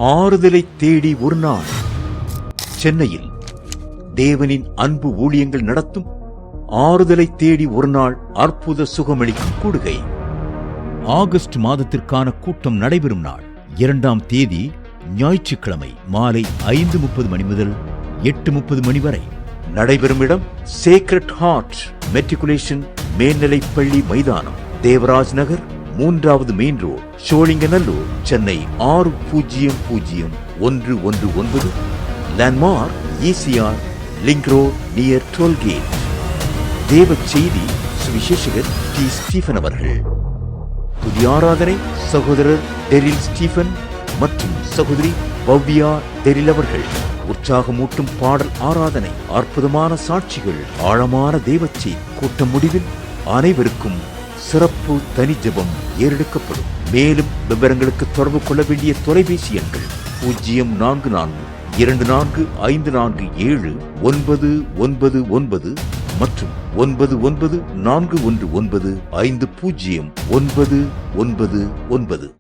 ஆறுதலை தேடி ஒரு நாள். சென்னையில் தேவனின் அன்பு ஊழியங்கள் நடத்தும் ஆறுதலை தேடி ஒரு நாள் அற்புத சுகமளிக்கும் கூடுகை. ஆகஸ்ட் மாதத்திற்கான கூட்டம் நடைபெறும் நாள் 2ஆம் தேதி ஞாயிற்றுக்கிழமை மாலை 5:30 மணி முதல் 8:30 மணி வரை. நடைபெறும் இடம் சேக்ரட் ஹார்ட் மெட்ரிகுலேஷன் மேல்நிலைப்பள்ளி மைதானம், தேவராஜ் நகர், 3வது main road, Sholinganallur, Chennai 600119. Landmark ECR link road near toll gate. தேவ செய்தி சுவிசேஷகர் டி. ஸ்டீபன் அவர்கள். புதிய ஆராதனை சகோதரர் டெரில் ஸ்டீபன் மற்றும் சகோதரி பவ்யா டெரில் அவர்கள். உற்சாகமூட்டும் பாடல் ஆராதனை, அற்புதமான சாட்சிகள், ஆழமான தேவச்செய்தி. கூட்டம் முடிவில் அனைவருக்கும் சிறப்பு தனி ஜெபம் ஏறெடுக்கப்படும். மேலும் விவரங்களுக்கு தொடர்பு கொள்ள வேண்டிய தொலைபேசி எண்கள் 042424747999 மற்றும் 9941150999.